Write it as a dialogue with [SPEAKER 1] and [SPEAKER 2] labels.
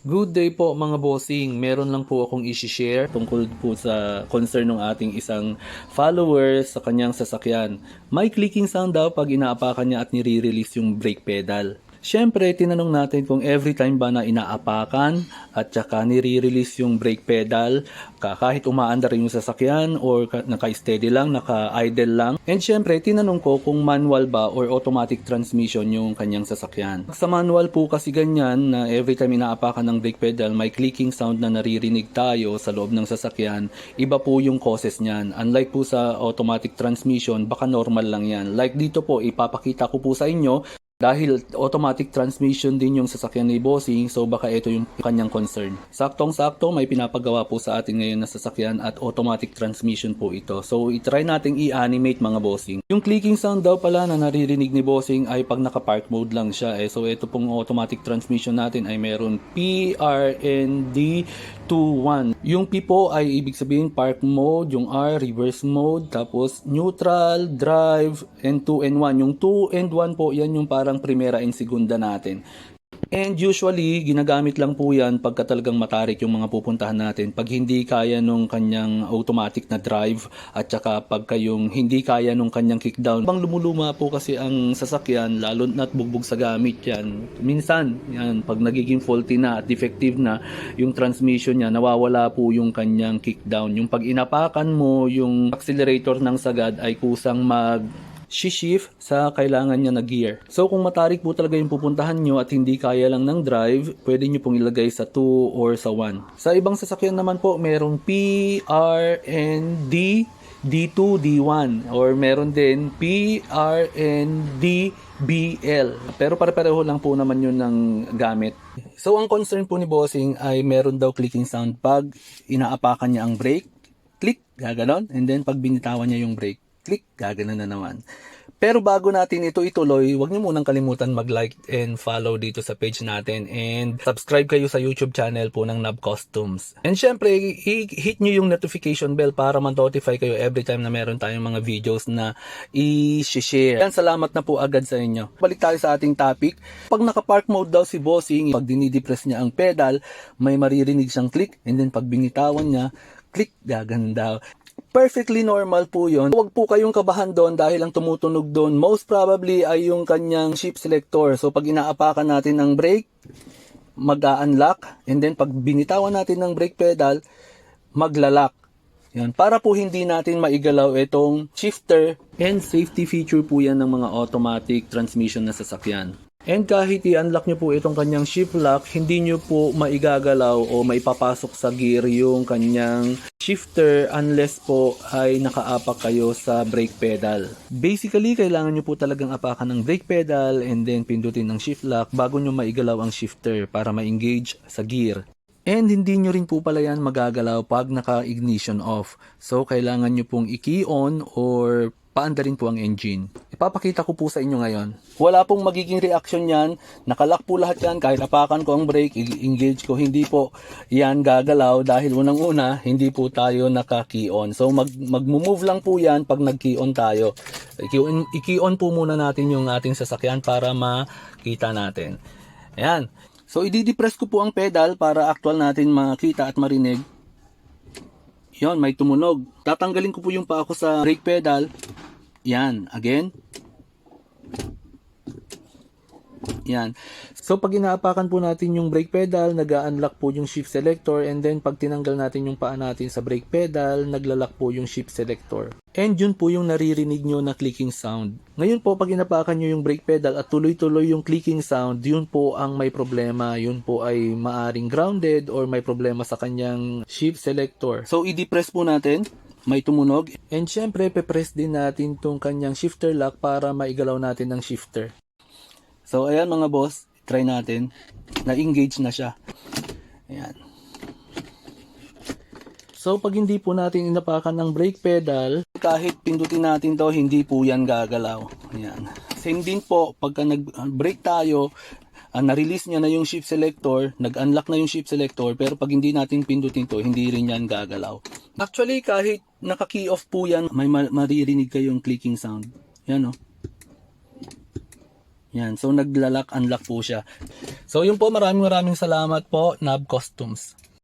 [SPEAKER 1] Good day po mga bossing. Meron lang po akong i-share tungkol po sa concern ng ating isang follower sa kanyang sasakyan. May clicking sound daw pag inaapakan niya at nire-release yung brake pedal. Siyempre, tinanong natin kung every time ba na inaapakan at saka nire-release yung brake pedal, kahit umaandar yung sasakyan or naka-steady lang, naka-idle lang. And siyempre, tinanong ko kung manual ba or automatic transmission yung kanyang sasakyan. Sa manual po kasi ganyan na every time inaapakan ng brake pedal, may clicking sound na naririnig tayo sa loob ng sasakyan. Iba po yung causes niyan. Unlike po sa automatic transmission, baka normal lang yan. Like dito po, ipapakita ko po sa inyo dahil automatic transmission din yung sasakyan ni Bossing, so baka ito yung kanyang concern. Saktong-sakto, may pinapagawa po sa atin ngayon na sasakyan at automatic transmission po ito. So, itry nating i-animate mga Bossing. Yung clicking sound daw pala na naririnig ni Bossing ay pag naka-park mode lang siya. So, ito pong automatic transmission natin ay meron PRND 2-1. Yung P po ay ibig sabihin park mode, yung R reverse mode, tapos neutral, drive, and 2 and 1. Yung 2 and 1 po, yan yung parang primera and segunda natin. And usually, ginagamit lang po yan pagka talagang matarik yung mga pupuntahan natin. Pag hindi kaya nung kanyang automatic na drive at saka pagka yung hindi kaya nung kanyang kickdown. Pang lumuluma po kasi ang sasakyan, lalo na't bugbog sa gamit yan. Minsan, yan, pag nagiging faulty na at defective na yung transmission niya, nawawala po yung kanyang kickdown. Yung pag inapakan mo, yung accelerator ng sagad ay kusang shift sa kailangan niya na gear. So kung matarik po talaga yung pupuntahan nyo at hindi kaya lang ng drive, pwede nyo pong ilagay sa 2 or sa 1. Sa ibang sasakyan naman po, merong P, R, and D, D2, D1. Or meron din P, R, and D, BL. Pero pare-pareho lang po naman yun ng gamit. So ang concern po ni Bossing ay meron daw clicking sound pag inaapakan niya ang brake. Click, gaganon. And then pag binitawan niya yung brake, click, gaganon na naman. Pero bago natin ito ituloy, huwag niyo munang kalimutan mag-like and follow dito sa page natin and subscribe kayo sa YouTube channel po ng Nab Customs. And syempre, hit niyo yung notification bell para ma-notify kayo every time na meron tayong mga videos na i-share. Yan, salamat na po agad sa inyo. Balik tayo sa ating topic. Pag naka-park mode daw si Bossing, pag dinidepress niya ang pedal, may maririnig siyang click, and then pag binitawan niya, click, gaganon daw. Perfectly normal po yon. Huwag po kayong kabahan doon dahil ang tumutunog doon most probably ay yung kanyang shift selector. So pag inaapakan natin ng brake, mag-a-unlock, and then pag binitawan natin ng brake pedal, maglalak. Yan. Para po hindi natin maigalaw itong shifter, and safety feature po yan ng mga automatic transmission na sasakyan. And kahit i-unlock nyo po itong kanyang shift lock, hindi nyo po maigagalaw o maipapasok sa gear yung kanyang shifter unless po ay nakaapak kayo sa brake pedal. Basically, kailangan nyo po talagang apakan ng brake pedal and then pindutin ng shift lock bago nyo maigalaw ang shifter para ma-engage sa gear. And hindi nyo rin po pala yan magagalaw pag naka-ignition off. So, kailangan nyo pong i-key on or paandarin po ang engine. Ipapakita ko po sa inyo ngayon. Wala pong magiging reaction yan. Nakalock po lahat yan. Kahit apakan ko ang brake, i-engage ko, hindi po yan gagalaw dahil unang-una, hindi po tayo naka-key on. So, mag-move lang po yan pag nag-key on tayo. I-key on po muna natin yung ating sasakyan para makita natin. Ayan. So, i-depress ko po ang pedal para actual natin makita at marinig. Yon, may tumunog. Tatanggalin ko po yung paa ko sa brake pedal. Yan, again. Yan. So pag inaapakan po natin yung brake pedal, nag-a-unlock po yung shift selector, and then pag tinanggal natin yung paa natin sa brake pedal, naglalak po yung shift selector. And yun po yung naririnig nyo na clicking sound. Ngayon po pag inapakan nyo yung brake pedal at tuloy-tuloy yung clicking sound, yun po ang may problema. Yun po ay maaring grounded or may problema sa kanyang shift selector. So i-depress po natin. May tumunog. And syempre, pe-press din natin tong kanyang shifter lock para maigalaw natin ng shifter. So, ayan mga boss, try natin. Na-engage na siya. Ayan. So, pag hindi po natin inapakan ng brake pedal, kahit pindutin natin to, hindi po yan gagalaw. Ayan. Same din po, pagka nag-brake tayo, na-release niya na yung shift selector, nag-unlock na yung shift selector, pero pag hindi natin pindutin to, hindi rin yan gagalaw. Actually, kahit naka-key off po yan, may maririnig kayong clicking sound. Yan o. Yan, so naglalak unlock po siya. So yun po, maraming salamat po, Nab Costumes.